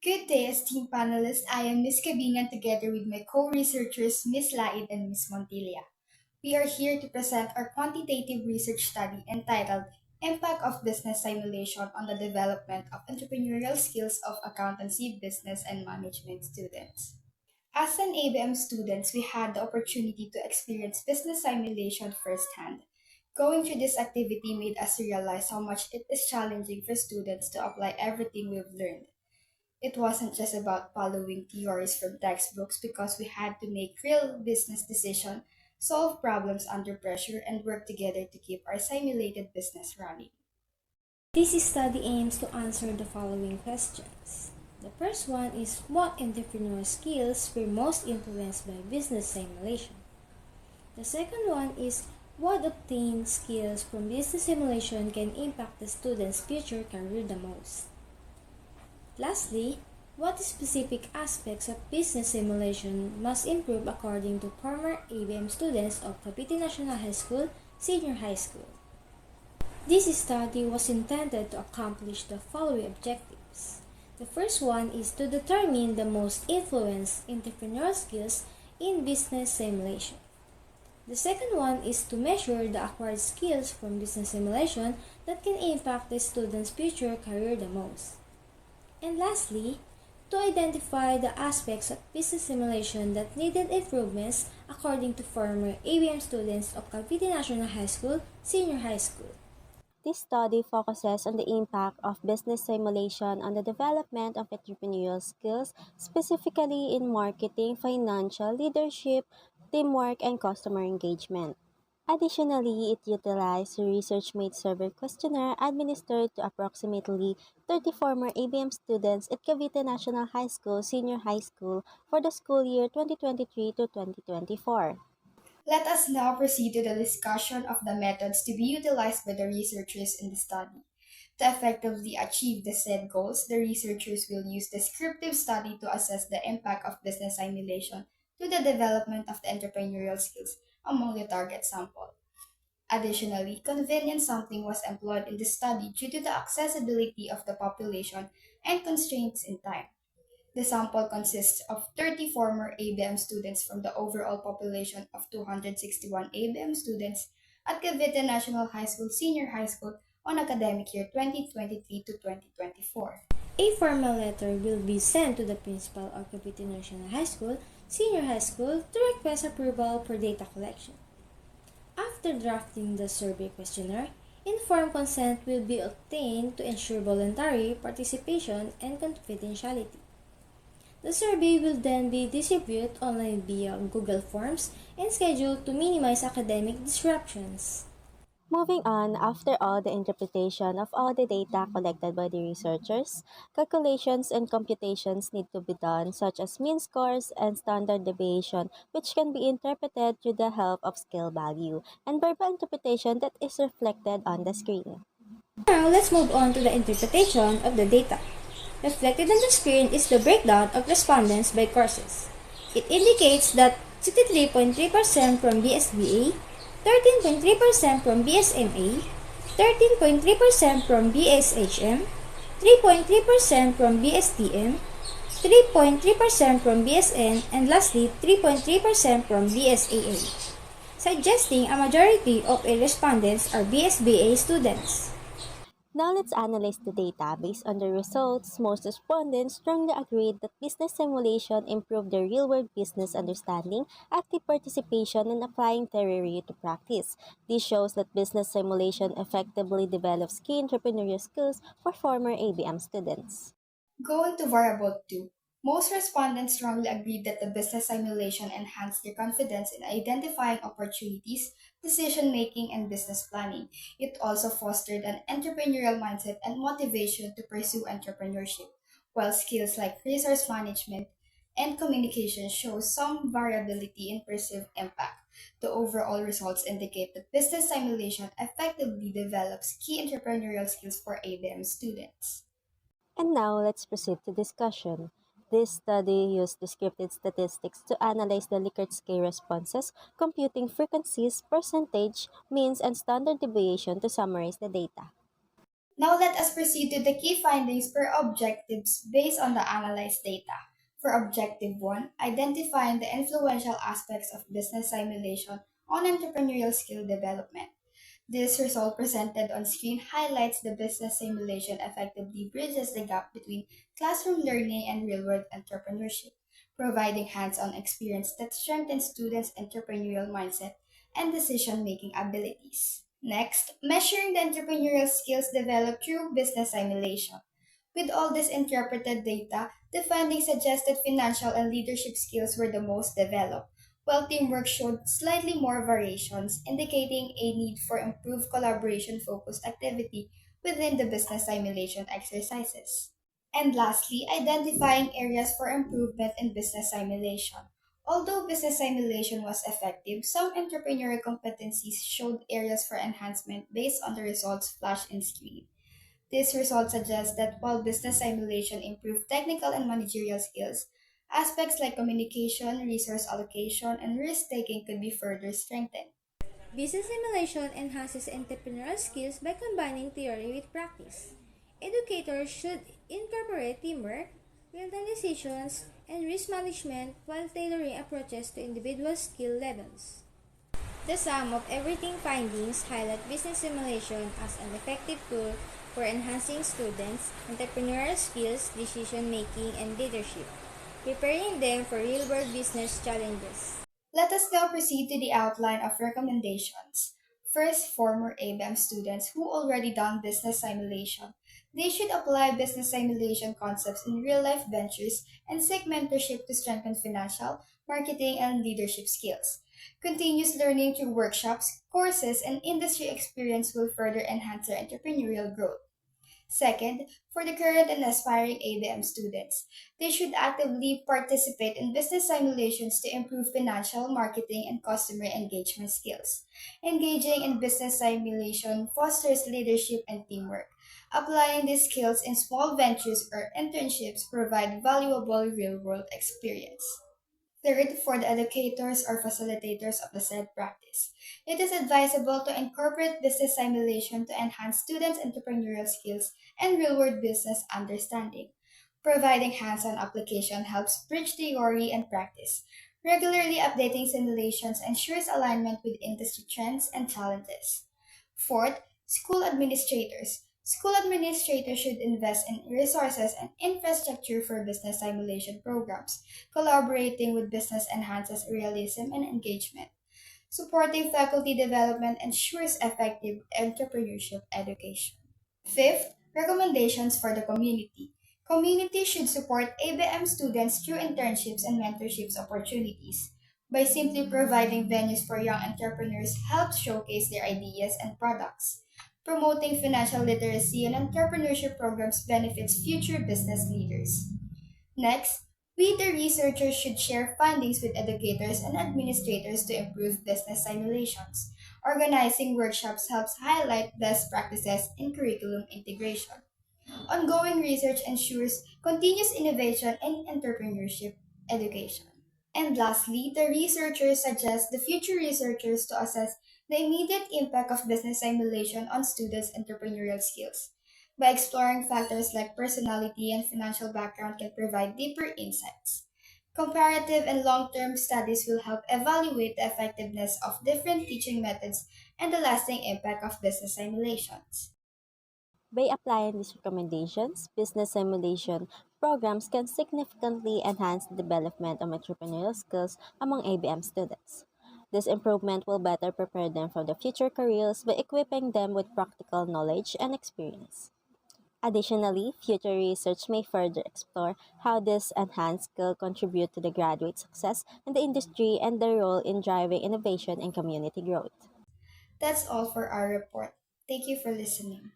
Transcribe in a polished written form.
Good day, esteemed panelists. I am Ms. Cabingan together with my co-researchers, Ms. Laid and Ms. Montilla. We are here to present our quantitative research study entitled Impact of Business Simulation on the Development of Entrepreneurial Skills of Accountancy, Business, and Management Students. As an ABM students, we had the opportunity to experience business simulation firsthand. Going through this activity made us realize how much it is challenging for students to apply everything we've learned. It wasn't just about following theories from textbooks because we had to make real business decisions, solve problems under pressure, and work together to keep our simulated business running. This study aims to answer the following questions. The first one is what entrepreneurial skills were most influenced by business simulation? The second one is what obtained skills from business simulation can impact the student's future career the most? Lastly, what specific aspects of business simulation must improve according to former ABM students of Cavite National High School, Senior High School? This study was intended to accomplish the following objectives. The first one is to determine the most influenced entrepreneurial skills in business simulation. The second one is to measure the acquired skills from business simulation that can impact the student's future career the most. And lastly, to identify the aspects of business simulation that needed improvements according to former ABM students of Cavite National High School, Senior High School. This study focuses on the impact of business simulation on the development of entrepreneurial skills, specifically in marketing, financial leadership, teamwork, and customer engagement. Additionally, it utilized a research-made survey questionnaire administered to approximately 30 former ABM students at Cavite National High School, Senior High School for the school year 2023 to 2024. Let us now proceed to the discussion of the methods to be utilized by the researchers in the study. To effectively achieve the said goals, the researchers will use descriptive study to assess the impact of business simulation to the development of the entrepreneurial skills among the target sample. Additionally, convenience sampling was employed in the study due to the accessibility of the population and constraints in time. The sample consists of 30 former ABM students from the overall population of 261 ABM students at Cavite National High School Senior High School on academic year 2023 to 2024. A formal letter will be sent to the principal of Cavite National High School, Senior High School to request approval for data collection. After drafting the survey questionnaire, informed consent will be obtained to ensure voluntary participation and confidentiality. The survey will then be distributed online via Google Forms and scheduled to minimize academic disruptions. Moving on, after all the interpretation of all the data collected by the researchers, calculations and computations need to be done, such as mean scores and standard deviation, which can be interpreted through the help of scale value, and verbal interpretation that is reflected on the screen. Now, let's move on to the interpretation of the data. Reflected on the screen is the breakdown of respondents by courses. It indicates that 63.3% from BSBA, 13.3% from BSMA, 13.3% from BSHM, 3.3% from BSTM, 3.3% from BSN, and lastly 3.3% from BSAA, suggesting a majority of A respondents are BSBA students. Now let's analyze the data. Based on the results, most respondents strongly agreed that business simulation improved their real-world business understanding, active participation, and applying theory to practice. This shows that business simulation effectively develops key entrepreneurial skills for former ABM students. Going to variable 2, most respondents strongly agreed that the business simulation enhanced their confidence in identifying opportunities, decision making, and business planning. It also fostered an entrepreneurial mindset and motivation to pursue entrepreneurship, while skills like resource management and communication show some variability in perceived impact. The overall results indicate that business simulation effectively develops key entrepreneurial skills for ABM students. And now let's proceed to discussion. This study used descriptive statistics to analyze the Likert scale responses, computing frequencies, percentage, means, and standard deviation to summarize the data. Now let us proceed to the key findings per objectives based on the analyzed data. For Objective 1, identifying the influential aspects of business simulation on entrepreneurial skill development. This result presented on screen highlights the business simulation effectively bridges the gap between classroom learning and real-world entrepreneurship, providing hands-on experience that strengthens students' entrepreneurial mindset and decision-making abilities. Next, measuring the entrepreneurial skills developed through business simulation. With all this interpreted data, the findings suggested financial and leadership skills were the most developed, while teamwork showed slightly more variations, indicating a need for improved collaboration focused activity within the business simulation exercises. And lastly, identifying areas for improvement in business simulation. Although business simulation was effective, some entrepreneurial competencies showed areas for enhancement based on the results flashed in screen. This result suggests that while business simulation improved technical and managerial skills, aspects like communication, resource allocation, and risk taking could be further strengthened. Business simulation enhances entrepreneurial skills by combining theory with practice. Educators should incorporate teamwork, real-time decisions, and risk management while tailoring approaches to individual skill levels. The sum of everything findings highlight business simulation as an effective tool for enhancing students' entrepreneurial skills, decision making, and leadership, preparing them for real-world business challenges. Let us now proceed to the outline of recommendations. First, former ABM students who already done business simulation. They should apply business simulation concepts in real life ventures and seek mentorship to strengthen financial, marketing, and leadership skills. Continuous learning through workshops, courses, and industry experience will further enhance their entrepreneurial growth. Second, for the current and aspiring ABM students, they should actively participate in business simulations to improve financial, marketing, and customer engagement skills. Engaging in business simulation fosters leadership and teamwork. Applying these skills in small ventures or internships provide valuable real-world experience. Third, for the educators or facilitators of the said practice, it is advisable to incorporate business simulation to enhance students' entrepreneurial skills and real-world business understanding. Providing hands-on application helps bridge theory and practice. Regularly updating simulations ensures alignment with industry trends and challenges. Fourth, school administrators. School administrators should invest in resources and infrastructure for business simulation programs. Collaborating with business enhances realism and engagement. Supporting faculty development ensures effective entrepreneurship education. Fifth, recommendations for the community. Community should support ABM students through internships and mentorships opportunities. By simply providing venues for young entrepreneurs helps showcase their ideas and products. Promoting financial literacy and entrepreneurship programs benefits future business leaders. Next, we the researchers should share findings with educators and administrators to improve business simulations. Organizing workshops helps highlight best practices in curriculum integration. Ongoing research ensures continuous innovation in entrepreneurship education. And lastly, the researchers suggest the future researchers to assess the immediate impact of business simulation on students' entrepreneurial skills. By exploring factors like personality and financial background can provide deeper insights. Comparative and long-term studies will help evaluate the effectiveness of different teaching methods and the lasting impact of business simulations. By applying these recommendations, business simulation programs can significantly enhance the development of entrepreneurial skills among ABM students. This improvement will better prepare them for the future careers by equipping them with practical knowledge and experience. Additionally, future research may further explore how this enhanced skill contribute to the graduate success in the industry and their role in driving innovation and community growth. That's all for our report. Thank you for listening.